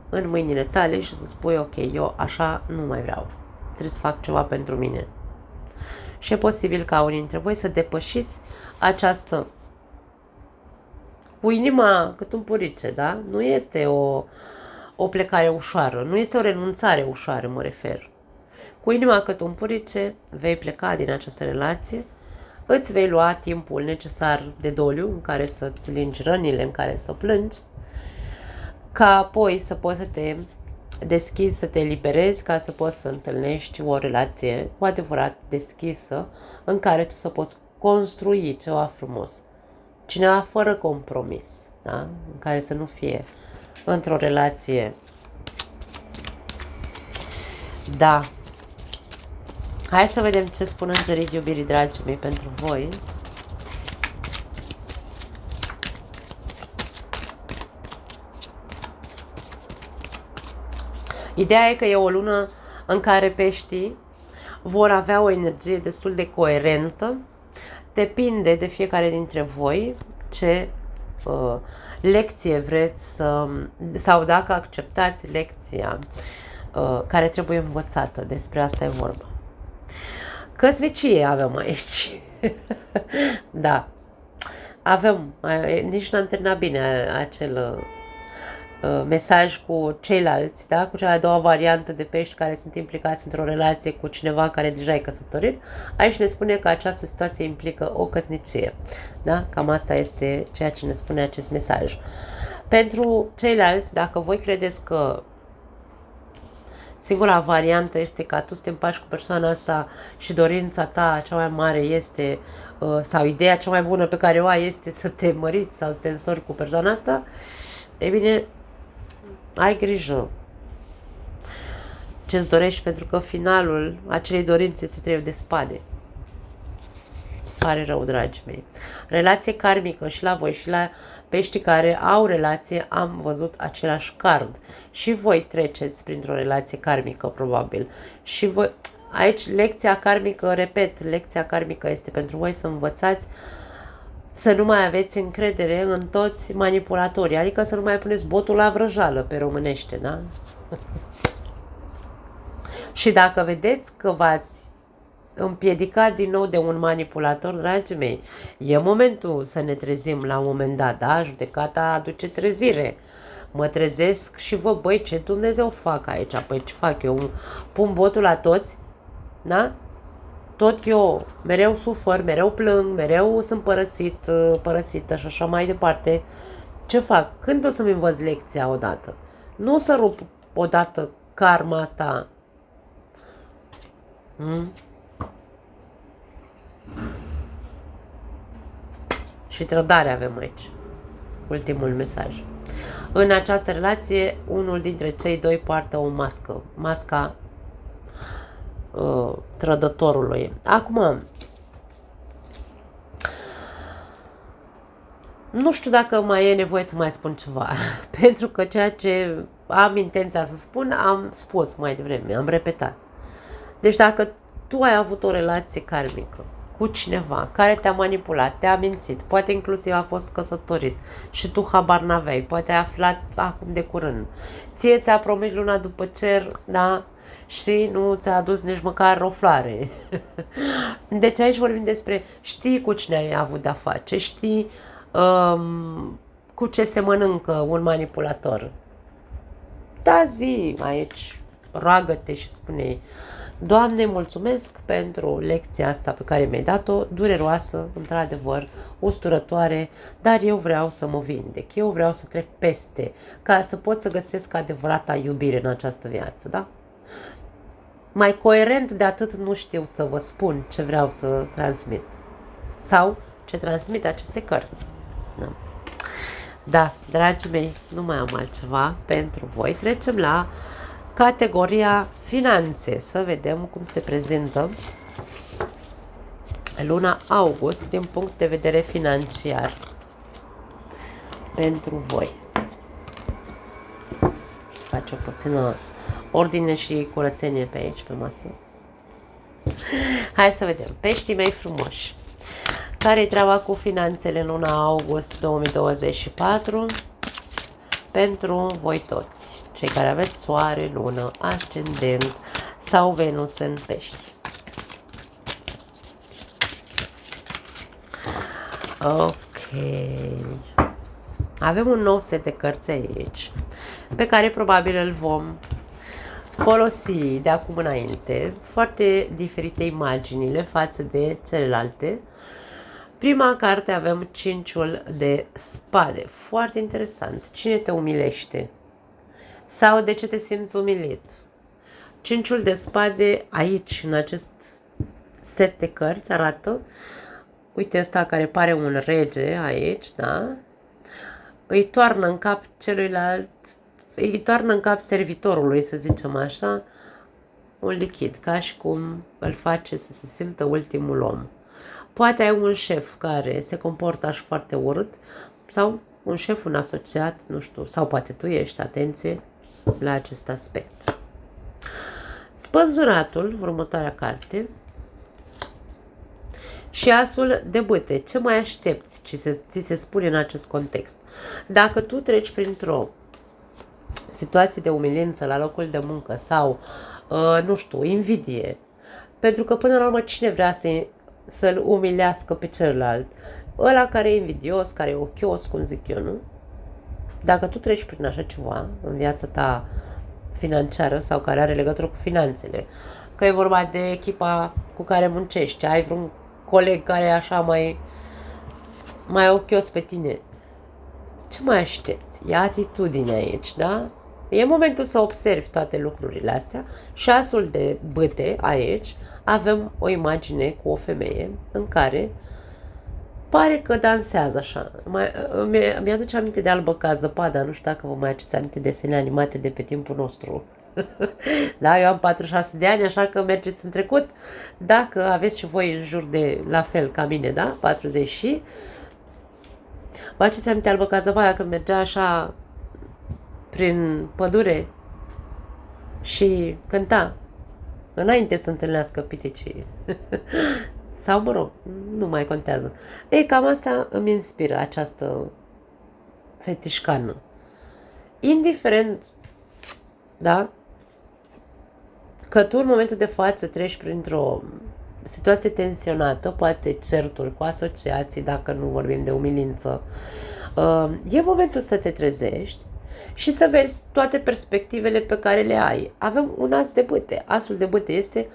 în mâinile tale și să spui, ok, eu așa nu mai vreau, trebuie să fac ceva pentru mine. Și e posibil ca unii dintre voi să depășiți această cu inima cât un purice, da? Nu este o plecare ușoară, nu este o renunțare ușoară, mă refer. Cu inima cât un purice vei pleca din această relație, îți vei lua timpul necesar de doliu în care să-ți lingi rănile, în care să plângi, ca apoi să poți să te deschizi, să te eliberezi, ca să poți să întâlnești o relație cu adevărat deschisă, în care tu să poți construi ceva frumos. Cineva fără compromis, da? În care să nu fie într-o relație. Da. Hai să vedem ce spun îngerii iubirii, dragii mei, pentru voi. Ideea e că e o lună în care peștii vor avea o energie destul de coerentă. Depinde de fiecare dintre voi ce lecție vreți sau dacă acceptați lecția care trebuie învățată. Despre asta e vorba. Căsnicie avem aici. Da. Avem, nici n-am terminat bine acel mesaj cu ceilalți, da? Cu cea de-a doua variantă de pești care sunt implicați într-o relație cu cineva care deja e căsătorit. Aici ne spune că această situație implică o căsnicie. Da? Cam asta este ceea ce ne spune acest mesaj. Pentru ceilalți, dacă voi credeți că singura variantă este ca tu să te împaci cu persoana asta și dorința ta cea mai mare este, sau ideea cea mai bună pe care o ai este să te măriți sau să te însori cu persoana asta, e bine, ai grijă ce-ți dorești, pentru că finalul acelei dorințe este 3 de spade. Pare rău, dragii mei. Relație karmică și la voi și la peștii care au relație, am văzut același card. Și voi treceți printr-o relație karmică, probabil. Și voi, aici, lecția karmică, repet, lecția karmică este pentru voi să învățați să nu mai aveți încredere în toți manipulatorii, adică să nu mai puneți botul la vrăjală pe românește, da? Și dacă vedeți că v-ați împiedicat din nou de un manipulator, dragii mei, e momentul să ne trezim la un moment dat, da? Judecata aduce trezire. Mă trezesc și vă, băi, ce Dumnezeu fac aici? Păi ce fac eu? Pun botul la toți? Da? Tot eu mereu sufăr, mereu plâng, mereu sunt părăsită și așa mai departe. Ce fac? Când o să-mi învăț lecția odată? Nu o să rup odată karma asta. Hmm? Și trădare avem aici. Ultimul mesaj. În această relație, unul dintre cei doi poartă o mască. Masca trădătorului. Acum, nu știu dacă mai e nevoie să mai spun ceva. Pentru că ceea ce am intenția să spun, am spus mai devreme, am repetat. Deci dacă tu ai avut o relație karmică cu cineva care te-a manipulat, te-a mințit, poate inclusiv a fost căsătorit și tu habar n-aveai, poate ai aflat acum de curând, ție ți-a promis luna după cer, da? Și nu ți-a adus nici măcar o floare. Deci aici vorbim despre știi cu cine ai avut de-a face, știi cu ce se mănâncă un manipulator. Da, zi aici, roagă-te și spune-i: Doamne, mulțumesc pentru lecția asta pe care mi-ai dat-o, dureroasă, într-adevăr, usturătoare, dar eu vreau să mă vindec, eu vreau să trec peste, ca să pot să găsesc adevărata iubire în această viață, da? Mai coerent de atât nu știu să vă spun ce vreau să transmit sau ce transmit aceste cărți. Da. Da, dragii mei, nu mai am altceva pentru voi. Trecem la categoria finanțe, să vedem cum se prezintă luna august din punct de vedere financiar pentru voi. Să facem puțină ordine și curățenie pe aici, pe masă. Hai să vedem. Peștii mei frumoși, care-i treaba cu finanțele în luna august 2024 pentru voi toți, cei care aveți soare, lună, ascendent sau Venus în pești? Ok. Avem un nou set de cărți aici, pe care probabil îl vom folosi de acum înainte. Foarte diferite imaginile față de celelalte. Prima carte avem 5-ul de spade. Foarte interesant. Cine te umilește? Sau de ce te simți umilit? 5-ul de spade aici, în acest set de cărți, arată, uite ăsta care pare un rege aici, da? Îi toarnă în cap celuilalt, îi toarnă în cap servitorului, să zicem așa, un lichid, ca și cum îl face să se simtă ultimul om. Poate ai un șef care se comportă așa foarte urât, sau un șef, un asociat, nu știu, sau poate tu ești, atenție la acest aspect. Spânzuratul, următoarea carte, și asul de bâte. Ce mai aștepți? Ți se spune în acest context. Dacă tu treci printr-o situație de umilință la locul de muncă sau, nu știu, invidie, pentru că până la urmă cine vrea să-l umilească pe celălalt? Ăla care e invidios, care e ochios, cum zic eu, nu? Dacă tu treci prin așa ceva în viața ta financiară sau care are legătură cu finanțele, că e vorba de echipa cu care muncești, ai vreun coleg care e așa mai ochios pe tine, ce mai aștepți? E atitudine aici, da? E momentul să observi toate lucrurile astea. Și asul de bâte aici avem o imagine cu o femeie în care pare că dansează așa. Mi-aduce aminte de Albă ca zăpada, nu știu dacă vă mai aduceți aminte de desene animate de pe timpul nostru. Da, eu am 46 de ani, așa că mergeți în trecut. Dacă aveți și voi în jur de la fel ca mine, da? 40 și... Vă aduceți aminte Albă ca zăpada când mergea așa prin pădure și cânta înainte să întâlnească piticii. Sau, mă rog, nu mai contează. Ei, cam asta îmi inspiră această fetișcană. Indiferent, da, că tu în momentul de față treci printr-o situație tensionată, poate certuri cu asociații, dacă nu vorbim de umilință, e momentul să te trezești și să vezi toate perspectivele pe care le ai. Avem un as de bâte. Asul de bâte este,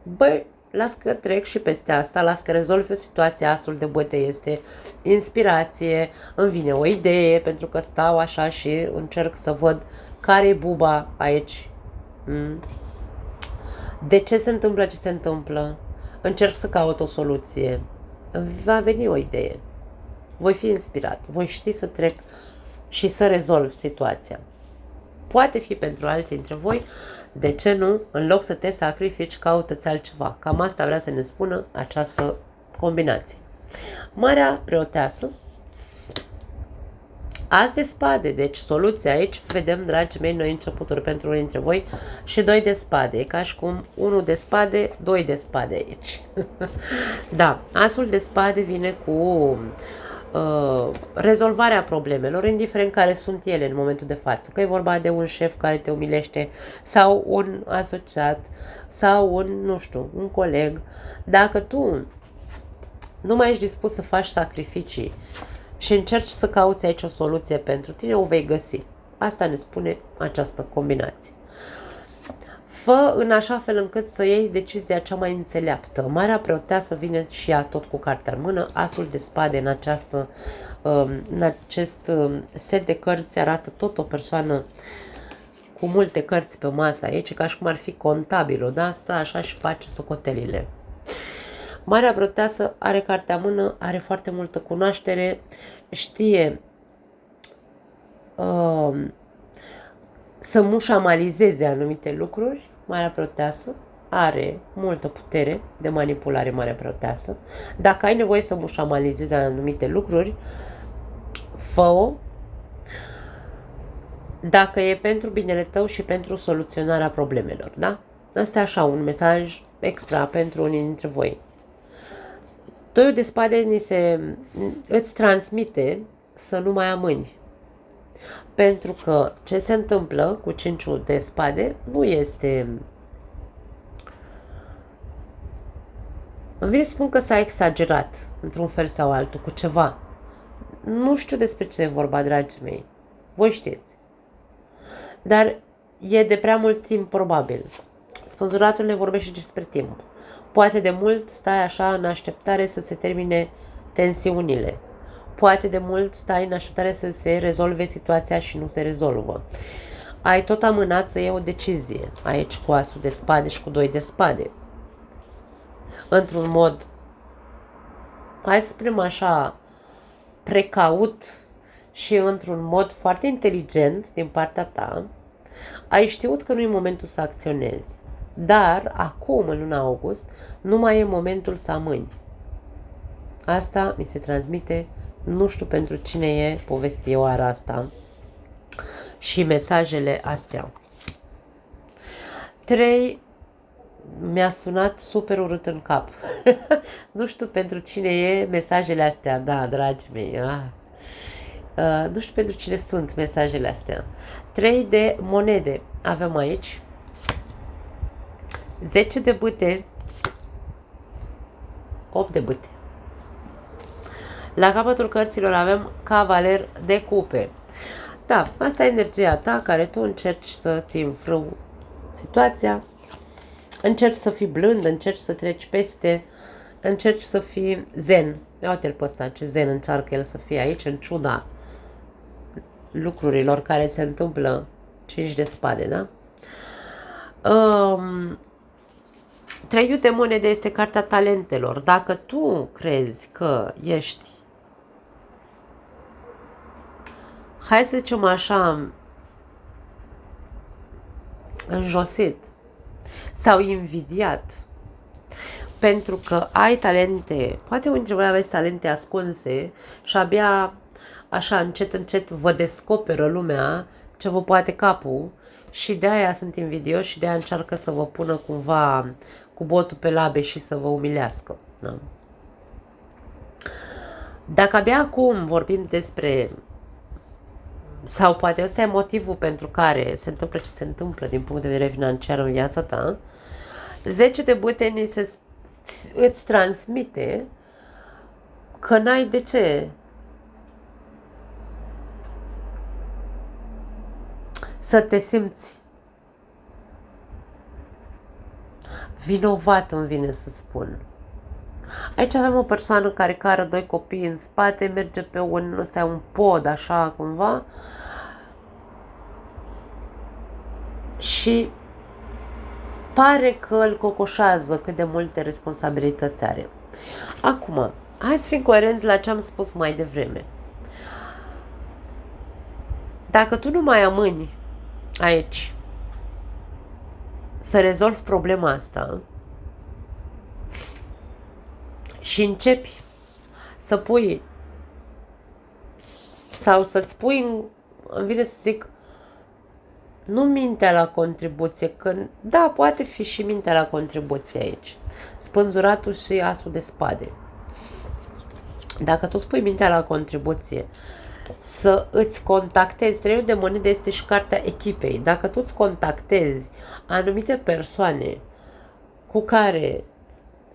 băi, las că trec și peste asta, las că rezolvi o situație. Asul de bâte este inspirație, îmi vine o idee, pentru că stau așa și încerc să văd care e buba aici Mm? De ce se întâmplă ce se întâmplă? Încerc să caut o soluție. Va veni o idee. Voi fi inspirat. Voi ști să trec și să rezolv situația. Poate fi pentru alții dintre voi, de ce nu, în loc să te sacrifici, caută-ți altceva. Cam asta vrea să ne spună această combinație. Marea preoteasă, As de spade, deci soluția aici, vedem, dragii mei, noi începuturi pentru unii dintre voi și 2 de spade, e ca și cum 1 de spade, 2 de spade aici. Da, asul de spade vine cu rezolvarea problemelor, indiferent care sunt ele în momentul de față, că e vorba de un șef care te umilește sau un asociat sau un, nu știu, un coleg. Dacă tu nu mai ești dispus să faci sacrificii și încerci să cauți aici o soluție pentru tine, o vei găsi. Asta ne spune această combinație. Fă în așa fel încât să iei decizia cea mai înțeleaptă. Marea preoteasă vine și ea tot cu cartea în mână. Asul de spade în acest set de cărți arată tot o persoană cu multe cărți pe masă aici, ca și cum ar fi contabilul, da? Stă așa și face socotelile. Marea preoteasă are cartea în mână, are foarte multă cunoaștere, știe să mușamalizeze anumite lucruri. Marea preoteasă are multă putere de manipulare, marea preoteasă. Dacă ai nevoie să mușamalizezi anumite lucruri, fă-o. Dacă e pentru binele tău și pentru soluționarea problemelor, da? Asta e așa un mesaj extra pentru unii dintre voi. Doiul de spade îți transmite să nu mai amâni. Pentru că ce se întâmplă cu 5 de spade nu este... Îmi vine să spun că s-a exagerat într-un fel sau altul cu ceva. Nu știu despre ce e vorba, dragii mei. Voi știți. Dar e de prea mult timp probabil. Spânzuratul ne vorbește despre timp. Poate de mult stai așa în așteptare să se termine tensiunile. Poate de mult stai în așteptare să se rezolve situația și nu se rezolvă. Ai tot amânat să iei o decizie. Aici cu asul de spade și cu 2 de spade. Într-un mod, hai să spunem așa, precaut și într-un mod foarte inteligent din partea ta, ai știut că nu e momentul să acționezi. Dar acum, în luna august, nu mai e momentul să amâni. Asta mi se transmite, nu știu pentru cine e povestioara asta și mesajele astea. 3. Mi-a sunat super urât în cap. Nu știu pentru cine e mesajele astea, da, dragii mei. Nu știu pentru cine sunt mesajele astea. 3 de monede avem aici. 10 de bâte. 8 de bâte. La capătul cărților avem cavaler de cupe. Da, asta e energia ta care tu încerci să-ți înfrâu situația, încerci să fii blând, încerci să treci peste, încerci să fii zen. Ia uite-l pe ăsta, ce zen încearcă el să fie aici, în ciuda lucrurilor care se întâmplă. 5 de spade, da? 3 de monede este cartea talentelor. Dacă tu crezi că ești, hai să zicem așa, înjosit sau invidiat pentru că ai talente, poate unii dintre voi aveți talente ascunse și abia așa încet, încet vă descoperă lumea ce vă poate capul și de aia sunt invidioși și de aia încearcă să vă pună cumva cu botul pe labe și să vă umilească. Da? Dacă abia acum vorbim despre, sau poate ăsta e motivul pentru care se întâmplă ce se întâmplă din punct de vedere financiar în viața ta, 10 de bâte îți transmite că n-ai de ce să te simți vinovat, îmi vine să spun. Aici avem o persoană care cară 2 copii în spate, merge pe un pod așa cumva și Pare că îl cocoșează cât de multe responsabilități are. Acum, hai să fim coerenți la ce am spus mai devreme. Dacă tu nu mai amâni aici să rezolvi problema asta și începi să pui sau să-ți pui, îmi vine să zic, nu mintea la contribuție, că da, poate fi și mintea la contribuție aici. Spânzuratul și asul de spade. Dacă tu spui mintea la contribuție, să îți contactezi, Treiul de monede este și cartea echipei. Dacă tu îți contactezi anumite persoane cu care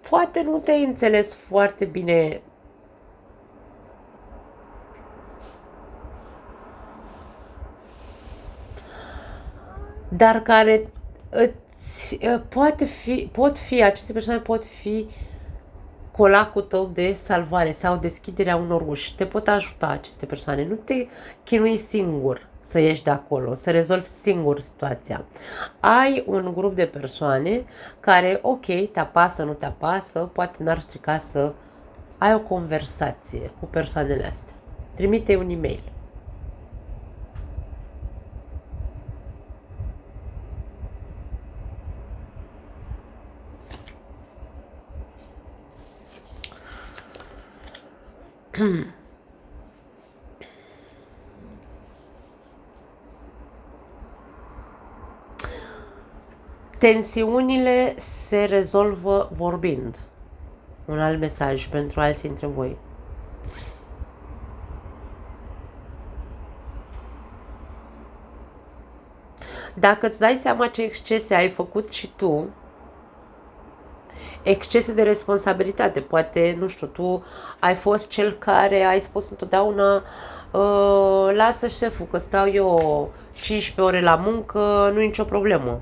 poate nu te-ai înțeles foarte bine, dar care aceste persoane pot fi colacul tău de salvare sau deschiderea unor uși. Te pot ajuta aceste persoane. Nu te chinui singur să ieși de acolo, să rezolvi singur situația. Ai un grup de persoane care, ok, te apasă, nu te apasă, poate n-ar strica să ai o conversație cu persoanele astea. Trimite un e-mail. Tensiunile se rezolvă vorbind. Un alt mesaj pentru alții dintre voi. Dacă îți dai seama ce excese ai făcut și tu, excese de responsabilitate, poate, nu știu, tu ai fost cel care ai spus întotdeauna lasă șeful că stau eu 15 ore la muncă, nu e nicio problemă.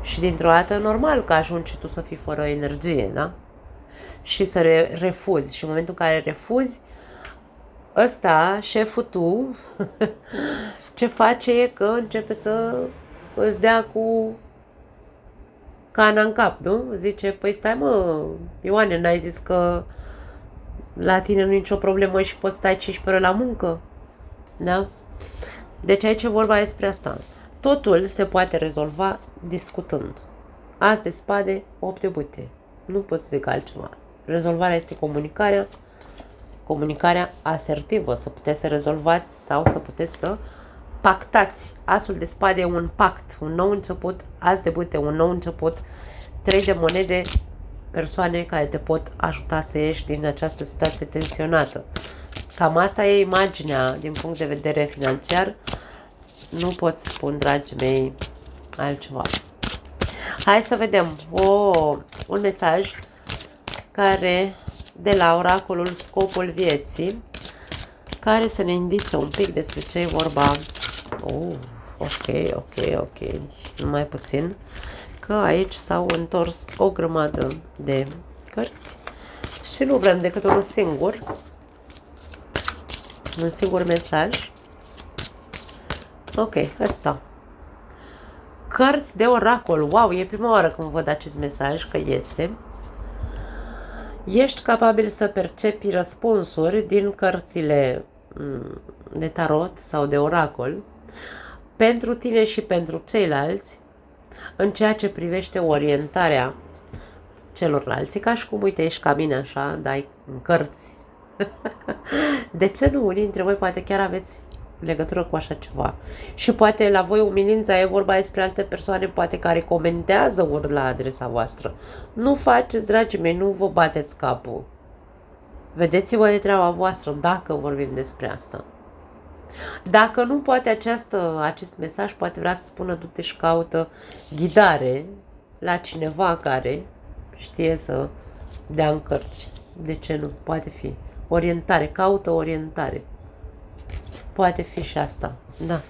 Și dintr-o dată normal că ajungi și tu să fii fără energie, da? Și să refuzi. Și în momentul în care refuzi, ăsta, șeful tu, ce face e că începe să îți dea cu cana în cap, nu? Zice, păi stai mă, Ioane, n-ai zis că la tine nu e nicio problemă și poți stai 15 ore la muncă? Da? Deci aici e vorba despre asta. Totul se poate rezolva discutând. As de spade, 8 de bâte. Nu pot să zic altceva. Rezolvarea este comunicarea asertivă, să puteți să rezolvați sau să puteți să pactați. Asul de spade e un pact, un nou început, as de bâte, un nou început, 3 de monede, persoane care te pot ajuta să ieși din această situație tensionată. Cam asta e imaginea din punct de vedere financiar. Nu pot să spun, dragii mei, altceva. Hai să vedem un mesaj care de la oracolul Scopul Vieții, care să ne indice un pic despre ce e vorba. Ok. Numai puțin. Că aici s-au întors o grămadă de cărți și nu vrem decât unul singur. Un singur mesaj. Ok, ăsta. Cărți de oracol. Wow, e prima oară când văd acest mesaj că iese. Ești capabil să percepi răspunsuri din cărțile de tarot sau de oracol pentru tine și pentru ceilalți în ceea ce privește orientarea celorlalți. Ca și cum, uite, ești ca mine așa, dai în cărți. De ce nu? Unii dintre voi poate chiar aveți legătură cu așa ceva. Și poate la voi umilința e vorba despre alte persoane, poate care comentează ori la adresa voastră. Nu faceți, dragii mei, nu vă bateți capul. Vedeți-vă de treaba voastră dacă vorbim despre asta. Dacă nu, poate acest mesaj poate vrea să spună du-te și caută ghidare la cineva care știe să dea în cărți. De ce nu? Poate fi. Orientare. Caută orientare. Poate fi și asta. Da.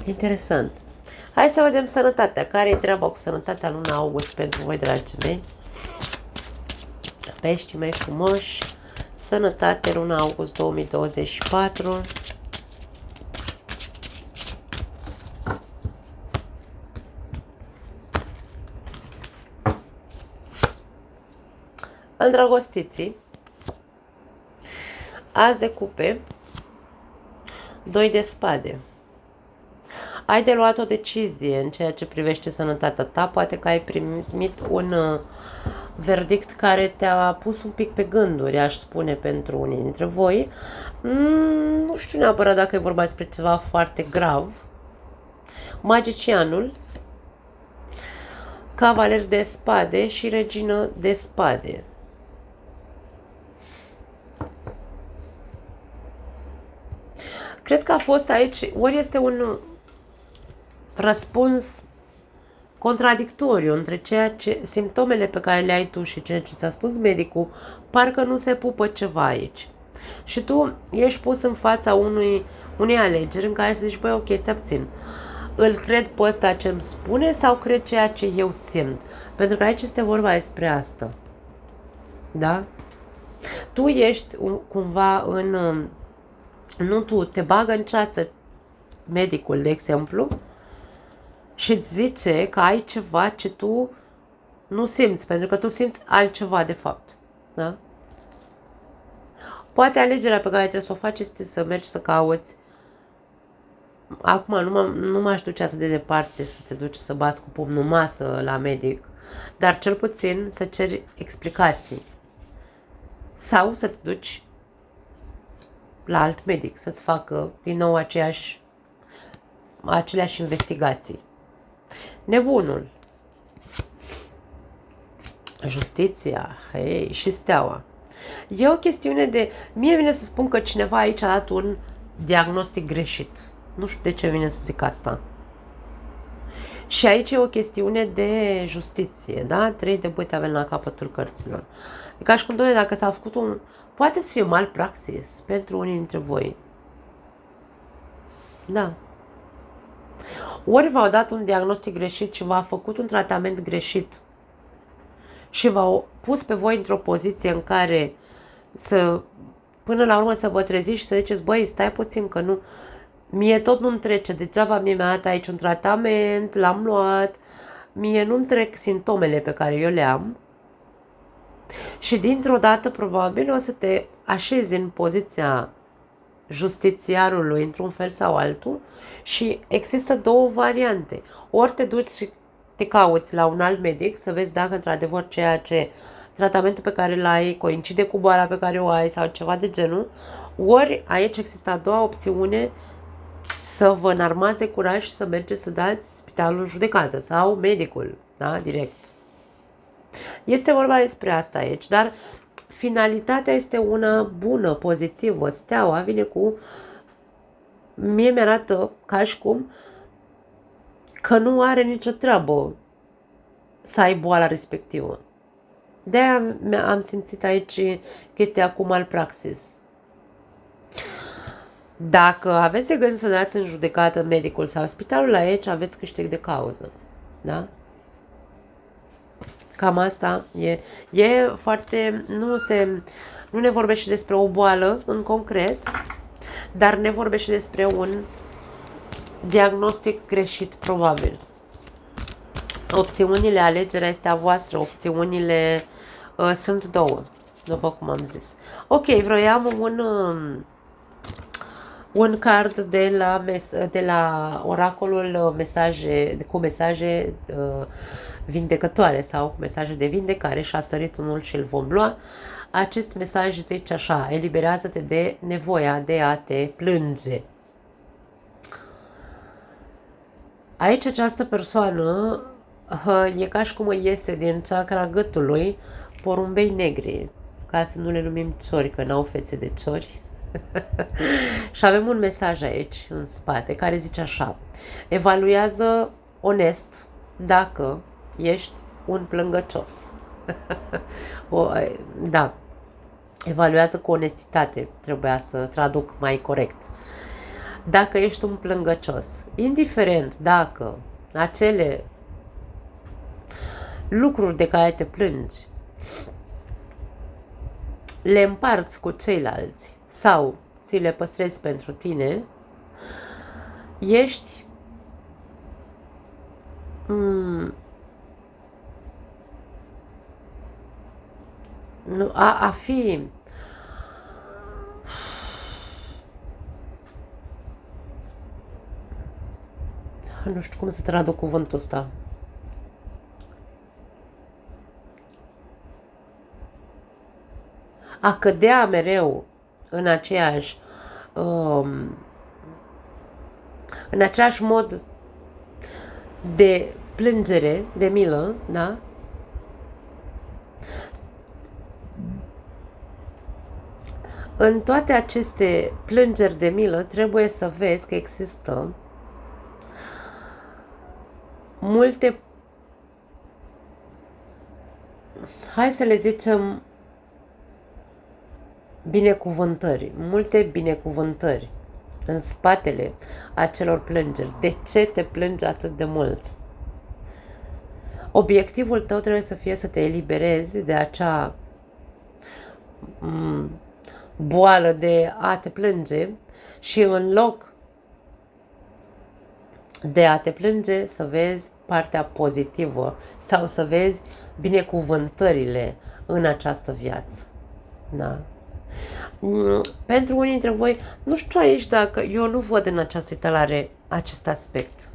Interesant. Hai să vedem sănătatea. Care e treaba cu sănătatea luna august pentru voi, dragii mei? Peștii mei frumoși. Sănătate luna august 2024. Îndrăgostiții, As de cupe, 2 de spade. Ai de luat o decizie în ceea ce privește sănătatea ta, poate că ai primit un verdict care te-a pus un pic pe gânduri, aș spune, pentru unii dintre voi. Nu știu neapărat dacă e vorba despre ceva foarte grav. Magicianul, Cavaler de spade și Regină de spade. Cred că a fost aici, ori este un răspuns contradictoriu între ceea ce simptomele pe care le ai tu și ceea ce ți-a spus medicul, parcă nu se pupă ceva aici. Și tu ești pus în fața unei alegeri în care să zici, băi, ok, stai puțin. Îl cred pe ăsta ce îmi spune sau cred ceea ce eu simt? Pentru că aici este vorba despre asta. Da? Tu ești cumva în... Nu tu, te bagă în ceață medicul, de exemplu, și îți zice că ai ceva ce tu nu simți, pentru că tu simți altceva de fapt. Da? Poate alegerea pe care trebuie să o faci este să mergi să cauți. Acum nu m-aș duce atât de departe să te duci să bați cu pumnul masă la medic, dar cel puțin să ceri explicații. Sau să te duci la alt medic să-ți facă din nou aceleași investigații. Nebunul, Justiția, hei, și Steaua. E o chestiune de... Mie vine să spun că cineva aici a dat un diagnostic greșit. Nu știu de ce vine să zic asta. Și aici e o chestiune de justiție, da? 3 de băi avem la capătul cărților. E ca și cum, doamne, dacă s-a făcut un... Poate să fie malpraxis pentru unii dintre voi. Da. Ori v-au dat un diagnostic greșit și v-a făcut un tratament greșit și v-au pus pe voi într-o poziție în care până la urmă să vă treziți și să ziceți, băi, stai puțin că nu, mie tot nu-mi trece, degeaba mi-a dat aici un tratament, l-am luat, mie nu-mi trec simptomele pe care eu le am și dintr-o dată probabil o să te așezi în poziția justițiarului într-un fel sau altul și există 2 variante. Ori te duci și te cauți la un alt medic să vezi dacă într-adevăr tratamentul pe care îl ai coincide cu boala pe care o ai sau ceva de genul, ori aici există a doua opțiune, să vă înarmați de curaj și să mergeți să dați spitalul în judecată sau medicul, da, direct. Este vorba despre asta aici, dar finalitatea este una bună, pozitivă. Steaua vine cu... Mie mi-arată ca și cum că nu are nicio treabă să ai boala respectivă. De-aia am simțit aici chestia cu malpraxis. Dacă aveți de gând să dați în judecată medicul sau spitalul, aici aveți câștig de cauză. Da? Cam asta e. E foarte... Nu ne vorbește despre o boală în concret, dar ne vorbește despre un diagnostic greșit, probabil. Opțiunile, alegerea este a voastră, opțiunile sunt 2, după cum am zis. Ok, vroiam un card de la oracolul cu mesaje vindecătoare sau cu mesaje de vindecare și a sărit unul și îl vom lua. Acest mesaj zice așa: eliberează-te de nevoia de a te plânge. Aici această persoană e ca și cum îi iese din chakra gâtului porumbei negri, ca să nu le numim ciori, că n-au fețe de ciori. Și avem un mesaj aici, în spate, care zice așa: evaluează onest dacă ești un plângăcios. Da, evaluează cu onestitate, trebuia să traduc mai corect. Dacă ești un plângăcios, indiferent dacă acele lucruri de care te plângi le împarți cu ceilalți sau ți le păstrezi pentru tine, ești Nu, a fi... Nu știu cum să traduc cuvântul ăsta. A cădea mereu în aceeași... în același mod de plângere, de milă, da? În toate aceste plângeri de milă trebuie să vezi că există multe, hai să le zicem, binecuvântări, multe binecuvântări în spatele acelor plângeri. De ce te plângi atât de mult? Obiectivul tău trebuie să fie să te eliberezi de acea boală de a te plânge și în loc de a te plânge să vezi partea pozitivă sau să vezi binecuvântările în această viață. Da? Pentru unii dintre voi, nu știu aici dacă eu nu văd în această etalare acest aspect.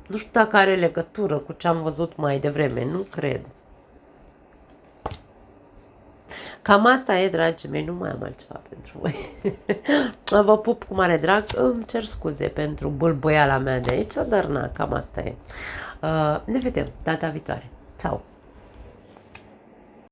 Nu știu dacă are legătură cu ce am văzut mai devreme, nu cred. Cam asta e, dragii mei, nu mai am altceva pentru voi. Vă pup cu mare drag, îmi cer scuze pentru bâlbâiala mea de aici, dar na, cam asta e. Ne vedem data viitoare. Ciao!